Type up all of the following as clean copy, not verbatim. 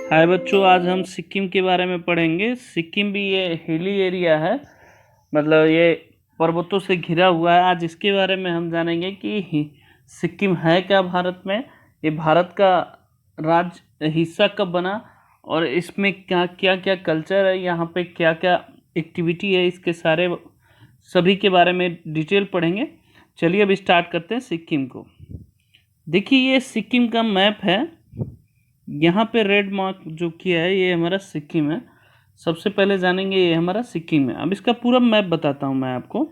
हाय बच्चों, आज हम सिक्किम के बारे में पढ़ेंगे। सिक्किम भी ये हिली एरिया है, मतलब ये पर्वतों से घिरा हुआ है। आज इसके बारे में हम जानेंगे कि सिक्किम है क्या भारत में, ये भारत का राज्य हिस्सा कब बना और इसमें क्या क्या क्या कल्चर है, यहाँ पे क्या क्या एक्टिविटी है, इसके सभी के बारे में डिटेल पढ़ेंगे। चलिए अब स्टार्ट करते हैं सिक्किम को। देखिए ये सिक्किम का मैप है, यहाँ पे रेड मार्क जो किया है ये हमारा सिक्किम है। सबसे पहले जानेंगे ये हमारा सिक्किम है। अब इसका पूरा मैप बताता हूँ मैं आपको।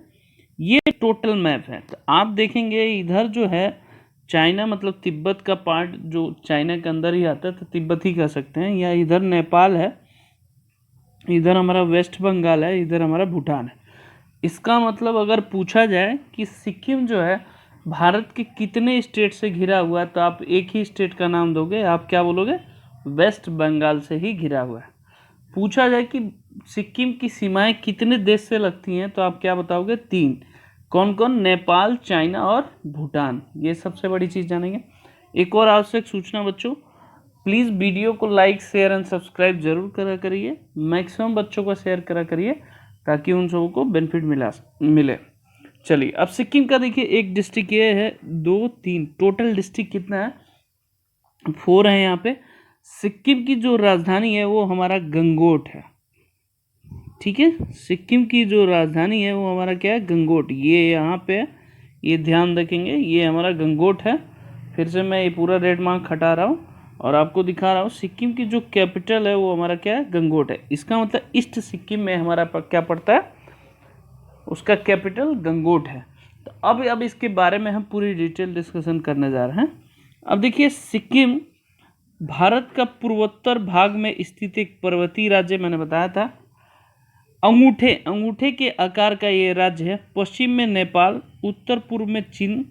ये टोटल मैप है, तो आप देखेंगे इधर जो है चाइना, मतलब तिब्बत का पार्ट जो चाइना के अंदर ही आता है, तो तिब्बत ही कह सकते हैं। या इधर नेपाल है, इधर हमारा वेस्ट बंगाल है, इधर हमारा भूटान है। इसका मतलब अगर पूछा जाए कि सिक्किम जो है भारत के कितने स्टेट से घिरा हुआ है, तो आप एक ही स्टेट का नाम दोगे, आप क्या बोलोगे? वेस्ट बंगाल से ही घिरा हुआ है। पूछा जाए कि सिक्किम की सीमाएं कितने देश से लगती हैं, तो आप क्या बताओगे? 3। कौन कौन? नेपाल, चाइना और भूटान। ये सबसे बड़ी चीज़ जानेंगे। एक और आवश्यक सूचना बच्चों, प्लीज़ वीडियो को लाइक, शेयर एंड सब्सक्राइब जरूर करा करिए। मैक्सिमम बच्चों को शेयर करा करिए ताकि उन सबों को बेनिफिट मिले। चलिए अब सिक्किम का देखिए, एक डिस्ट्रिक्ट ये है, 2, 3, टोटल डिस्ट्रिक्ट कितना है? 4 है यहाँ पे। सिक्किम की जो राजधानी है वो हमारा गंगोट है, ठीक है। सिक्किम की जो राजधानी है वो हमारा क्या है? गंगोट। ये यहाँ पे, ये ध्यान रखेंगे, ये हमारा गंगोट है। फिर से मैं ये पूरा रेड मार्क हटा रहा हूँ और आपको दिखा रहा हूँ। सिक्किम की जो कैपिटल है वो हमारा क्या है? गंगोट है। इसका मतलब ईस्ट सिक्किम में हमारा क्या पड़ता है? उसका कैपिटल गंगोट है। तो अब इसके बारे में हम पूरी डिटेल डिस्कशन करने जा रहे हैं। अब देखिए, सिक्किम भारत का पूर्वोत्तर भाग में स्थित एक पर्वतीय राज्य, मैंने बताया था। अंगूठे के आकार का ये राज्य है। पश्चिम में नेपाल, उत्तर पूर्व में चीन,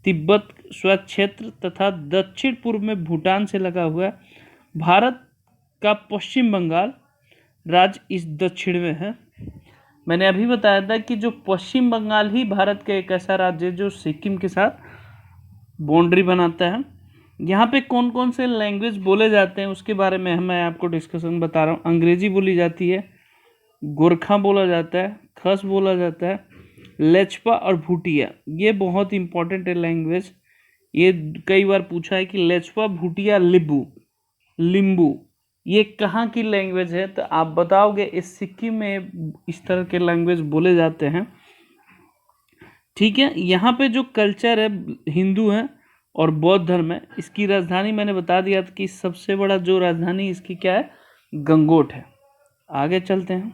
तिब्बत स्वायत्त क्षेत्र तथा दक्षिण पूर्व में भूटान से लगा हुआ है। भारत का पश्चिम बंगाल राज्य इस दक्षिण में है। मैंने अभी बताया था कि जो पश्चिम बंगाल ही भारत का एक ऐसा राज्य है जो सिक्किम के साथ बाउंड्री बनाता है। यहाँ पे कौन कौन से लैंग्वेज बोले जाते हैं उसके बारे में मैं आपको डिस्कशन बता रहा हूँ। अंग्रेजी बोली जाती है, गोरखा बोला जाता है, खस बोला जाता है, लेचपा और भूटिया। ये बहुत इंपॉर्टेंट है लैंग्वेज। ये कई बार पूछा है कि लेचपा, भूटिया, लिम्बू ये कहाँ की लैंग्वेज है, तो आप बताओगे इस सिक्किम में इस तरह के लैंग्वेज बोले जाते हैं, ठीक है। यहाँ पे जो कल्चर है हिंदू है और बौद्ध धर्म है। इसकी राजधानी मैंने बता दिया था कि सबसे बड़ा जो राजधानी इसकी क्या है? गंगोट है। आगे चलते हैं।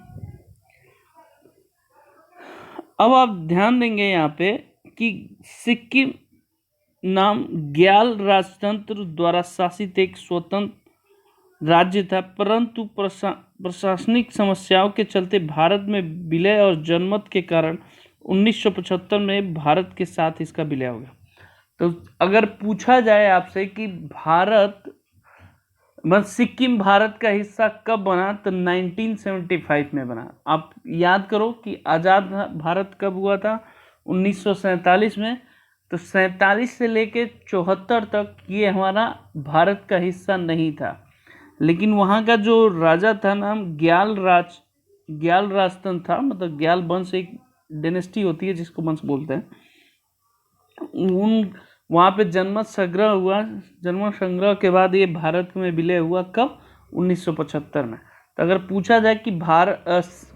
अब आप ध्यान देंगे यहाँ पे कि सिक्किम नाम ग्याल राजतंत्र द्वारा शासित एक स्वतंत्र राज्य था, परंतु प्रशासनिक समस्याओं के चलते भारत में विलय और जनमत के कारण 1975 में भारत के साथ इसका विलय हो गया। तो अगर पूछा जाए आपसे कि सिक्किम भारत का हिस्सा कब बना, तो 1975 में बना। आप याद करो कि आज़ाद भारत कब हुआ था? 1947 में। तो 47 से लेके 74 तक ये हमारा भारत का हिस्सा नहीं था। लेकिन वहाँ का जो राजा था नाम ग्याल राजतंत्र था, मतलब ग्याल वंश एक डायनेस्टी होती है जिसको वंश बोलते हैं। वहाँ पे जन्मत संग्रह के बाद ये भारत में विलय हुआ। कब? 1975 में। तो अगर पूछा जाए कि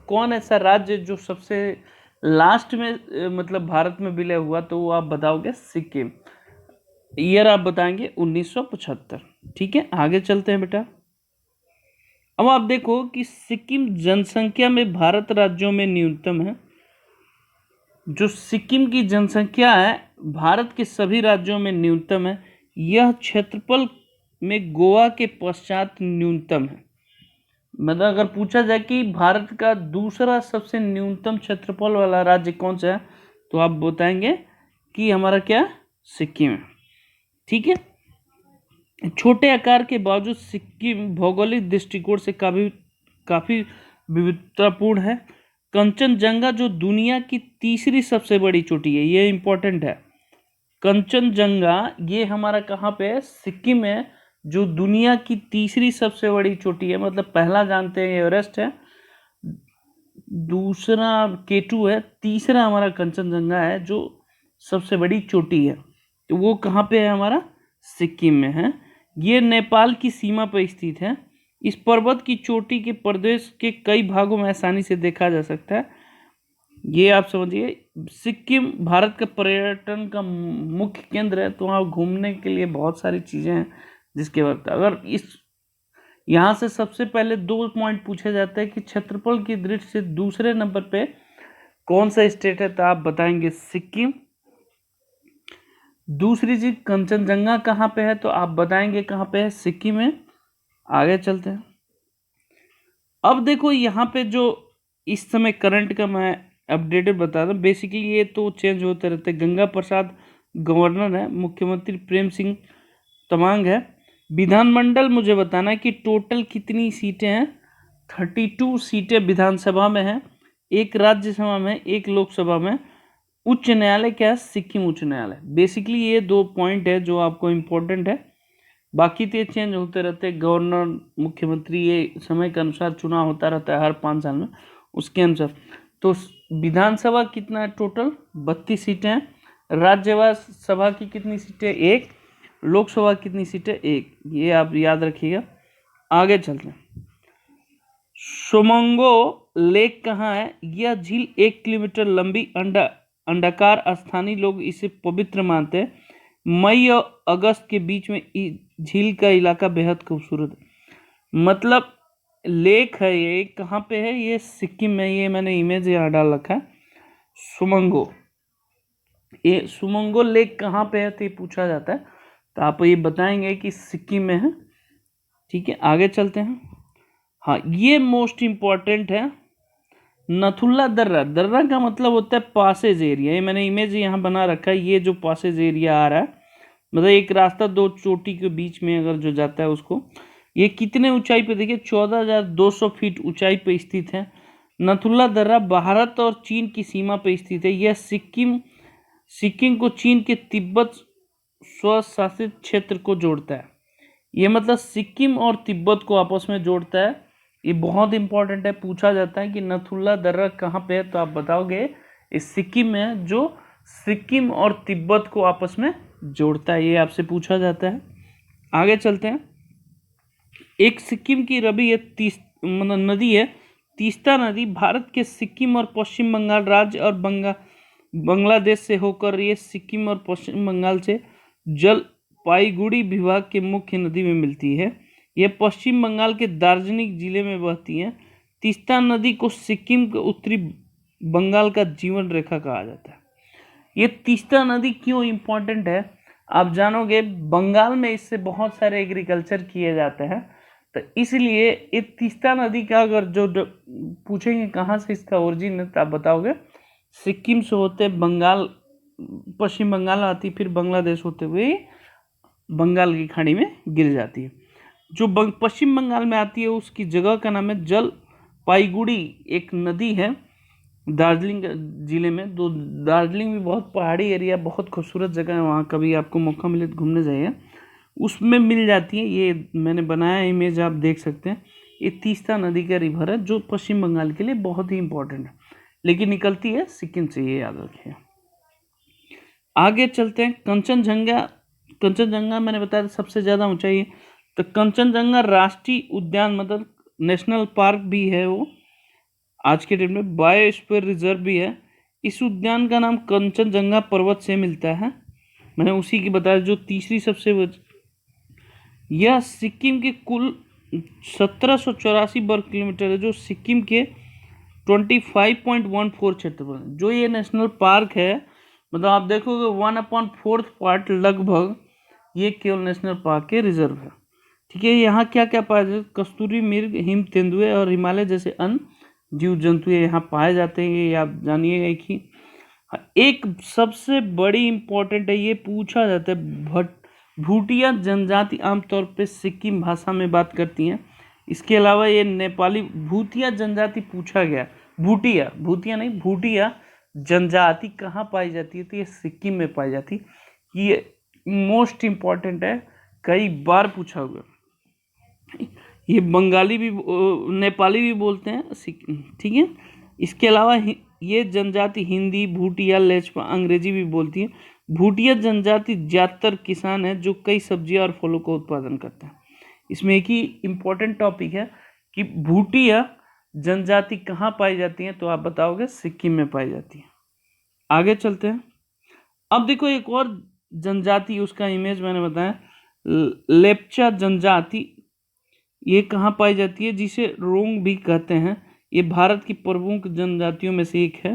कौन ऐसा राज्य जो सबसे लास्ट में मतलब भारत में विलय हुआ, तो वो आप बताओगे सिक्किम। ईयर आप बताएंगे 1975, ठीक है। आगे चलते हैं बेटा। अब आप देखो कि सिक्किम जनसंख्या में भारत राज्यों में न्यूनतम है। जो सिक्किम की जनसंख्या है भारत के सभी राज्यों में न्यूनतम है। यह क्षेत्रफल में गोवा के पश्चात न्यूनतम है। मतलब अगर पूछा जाए कि भारत का दूसरा सबसे न्यूनतम क्षेत्रफल वाला राज्य कौन सा है, तो आप बताएंगे कि हमारा क्या? सिक्किम है, ठीक है। छोटे आकार के बावजूद सिक्किम भौगोलिक दृष्टिकोण से काफी विविधतापूर्ण है। कंचनजंगा जो दुनिया की तीसरी सबसे बड़ी चोटी है, ये इंपॉर्टेंट है। कंचनजंगा ये हमारा कहाँ पे है? सिक्किम में। जो दुनिया की तीसरी सबसे बड़ी चोटी है, मतलब पहला जानते हैं एवरेस्ट है, दूसरा K2 है, तीसरा हमारा कंचनजंगा है जो सबसे बड़ी चोटी है। तो वो कहाँ पे है? हमारा सिक्किम में है। ये नेपाल की सीमा पर स्थित है। इस पर्वत की चोटी के प्रदेश के कई भागों में आसानी से देखा जा सकता है। ये आप समझिए, सिक्किम भारत का पर्यटन का मुख्य केंद्र है। तो वहाँ घूमने के लिए बहुत सारी चीज़ें हैं जिसके वक्त अगर इस यहाँ से सबसे पहले 2 पॉइंट पूछे जाते हैं कि क्षेत्रफल की दृष्टि से दूसरे नंबर पे कौन सा स्टेट है, तो आप बताएंगे सिक्किम। दूसरी चीज कंचनजंगा कहाँ पे है, तो आप बताएंगे कहाँ पे है, सिक्किम में। आगे चलते हैं। अब देखो यहाँ पे जो इस समय करंट का मैं अपडेटेड बता रहा हूँ, बेसिकली ये तो चेंज होते रहते हैं। गंगा प्रसाद गवर्नर है, मुख्यमंत्री प्रेम सिंह तमांग है। विधानमंडल मुझे बताना है कि टोटल कितनी सीटें हैं। 32 सीटें विधानसभा में हैं, 1 राज्यसभा में, 1 लोकसभा में। उच्च न्यायालय क्या है? सिक्किम उच्च न्यायालय। बेसिकली ये 2 पॉइंट है जो आपको इम्पोर्टेंट है। बाकी तो ये चेंज होते रहते हैं, गवर्नर मुख्यमंत्री ये समय के अनुसार चुनाव होता रहता है हर 5 साल में, उसके अनुसार। तो विधानसभा कितना है? टोटल 32 सीटें हैं। राज्यसभा की कितनी सीटें? 1। लोकसभा कितनी सीटें? 1। ये आप याद रखिएगा। आगे चलते हैं। सोमंगो लेक कहाँ है? यह झील 1 किलोमीटर लंबी अंडाकार, स्थानीय लोग इसे पवित्र मानते हैं। मई और अगस्त के बीच में झील का इलाका बेहद खूबसूरत है। मतलब लेक है ये, कहाँ पे है? ये सिक्किम में। ये मैंने इमेज यहाँ डाल रखा है, सुमंगो। ये सुमंगो लेक कहाँ पे है तो ये पूछा जाता है, तो आप ये बताएंगे कि सिक्किम में है। ठीक है, आगे चलते हैं। हाँ, ये मोस्ट इम्पॉर्टेंट है, नथुल्ला दर्रा। दर्रा का मतलब होता है पासेज एरिया। ये मैंने इमेज यहाँ बना रखा है। ये जो पासेज एरिया आ रहा है, मतलब एक रास्ता 2 चोटी के बीच में अगर जो जाता है उसको। ये कितने ऊंचाई पे? देखिए 14,200 फीट ऊंचाई पे स्थित है। नथुल्ला दर्रा भारत और चीन की सीमा पे स्थित है। यह सिक्किम को चीन के तिब्बत स्वशासित क्षेत्र को जोड़ता है। ये मतलब सिक्किम और तिब्बत को आपस में जोड़ता है। ये बहुत इंपॉर्टेंट है, पूछा जाता है कि नथुल्ला दर्रा कहाँ पे है, तो आप बताओगे इस सिक्किम में, जो सिक्किम और तिब्बत को आपस में जोड़ता है। ये आपसे पूछा जाता है। आगे चलते हैं। एक सिक्किम की रवि है, मतलब नदी है, तीस्ता नदी। भारत के सिक्किम और पश्चिम बंगाल राज्य और बांग्लादेश से होकर ये सिक्किम और पश्चिम बंगाल से जलपाईगुड़ी विभाग के मुख्य नदी में मिलती है। यह पश्चिम बंगाल के दार्जिलिंग जिले में बहती है। तीस्ता नदी को सिक्किम के उत्तरी बंगाल का जीवन रेखा कहा जाता है। ये तीस्ता नदी क्यों इम्पोर्टेंट है आप जानोगे। बंगाल में इससे बहुत सारे एग्रीकल्चर किए जाते हैं, तो इसलिए ये तीस्ता नदी का अगर जो पूछेंगे कहाँ से इसका ओरिजिन है, तो आप बताओगे सिक्किम से होते बंगाल, पश्चिम बंगाल आती, फिर बांग्लादेश होते हुए बंगाल की खाड़ी में गिर जाती है। जो पश्चिम बंगाल में आती है उसकी जगह का नाम है जलपाईगुड़ी। एक नदी है दार्जिलिंग जिले में। तो दार्जिलिंग भी बहुत पहाड़ी एरिया, बहुत खूबसूरत जगह है, वहाँ कभी आपको मौका मिले तो घूमने जाइए, उसमें मिल जाती है। ये मैंने बनाया इमेज, आप देख सकते हैं। ये तीस्ता नदी का रिवर है जो पश्चिम बंगाल के लिए बहुत ही इंपॉर्टेंट है, लेकिन निकलती है सिक्किम से, ये याद रखिए। आगे चलते हैं। कंचनजंगा मैंने बताया सबसे ज़्यादा ऊंचाई है, तो कंचनजंगा राष्ट्रीय उद्यान मतलब नेशनल पार्क भी है वो, आज के डेट में बायोस्फीयर रिजर्व भी है। इस उद्यान का नाम कंचनजंगा पर्वत से मिलता है। मैंने उसी की बताया, जो तीसरी सबसे यह सिक्किम के कुल 1784 वर्ग किलोमीटर है, जो सिक्किम के 25.14 क्षेत्रफल। जो ये नेशनल पार्क है, मतलब आप देखोगे 1/4 पार्ट लगभग ये केवल नेशनल पार्क के रिजर्व है। ठीक है, यहाँ क्या क्या पाया जाता है? कस्तूरी मृग, हिम तेंदुए और हिमालय जैसे अन्य जीव जंतु यहाँ पाए जाते हैं। ये आप जानिएगा। एक सबसे बड़ी इंपॉर्टेंट है, ये पूछा जाता है, भूटिया जनजाति आमतौर पे सिक्किम भाषा में बात करती हैं। इसके अलावा ये नेपाली भूटिया जनजाति पूछा गया। भूटिया नहीं, भूटिया जनजाति कहाँ पाई जाती है, तो ये सिक्किम में पाई जाती है। ये मोस्ट इम्पॉर्टेंट है कई बार पूछा हुआ। ये बंगाली भी नेपाली भी बोलते हैं सिक्किम, ठीक है। इसके अलावा ये जनजाति हिंदी, भूटिया, लेचपा, अंग्रेजी भी बोलती है। भूटिया जनजाति ज़्यादातर किसान है जो कई सब्जियां और फलों का उत्पादन करते हैं। इसमें एक ही इम्पोर्टेंट टॉपिक है कि भूटिया जनजाति कहाँ पाई जाती है, तो आप बताओगे सिक्किम में पाई जाती है। आगे चलते हैं। अब देखो एक और जनजाति, उसका इमेज मैंने बताया, लेप्चा जनजाति। ये कहाँ पाई जाती है, जिसे रोंग भी कहते हैं। ये भारत की प्रमुख जनजातियों में से एक है।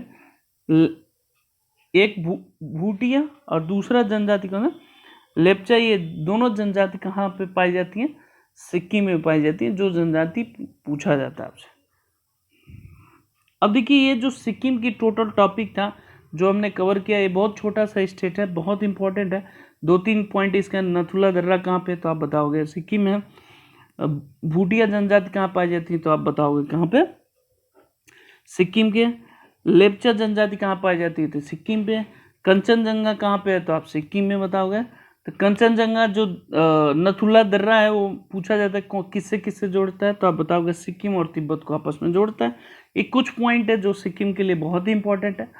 एक भूटिया और दूसरा जनजाति कौन है, लेप्चा। ये दोनों जनजाति कहाँ पे पाई जाती हैं, सिक्किम में पाई जाती है, जो जनजाति पूछा जाता है आपसे। अब देखिए ये जो सिक्किम की टोटल टॉपिक था जो हमने कवर किया, ये बहुत छोटा सा स्टेट है, बहुत इंपॉर्टेंट है। 2-3 पॉइंट इसका, नथुला दर्रा कहाँ पे, तो आप बताओगे सिक्किम में। भूटिया जनजाति कहाँ पाई जाती है, तो आप बताओगे कहाँ पे, सिक्किम के। लेप्चा जनजाति कहाँ पाई जाती है, तो सिक्किम पे। कंचनजंगा कहाँ पे है, तो आप सिक्किम में बताओगे। तो कंचनजंगा जो नथुला दर्रा है वो पूछा जाता है किससे किससे जोड़ता है, तो आप बताओगे सिक्किम और तिब्बत को आपस में जोड़ता है। ये कुछ पॉइंट है जो सिक्किम के लिए बहुत ही इंपॉर्टेंट है।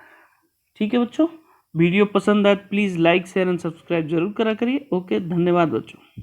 ठीक है बच्चों, वीडियो पसंद आए please like share and subscribe जरूर करा करिए। ओके, धन्यवाद बच्चों।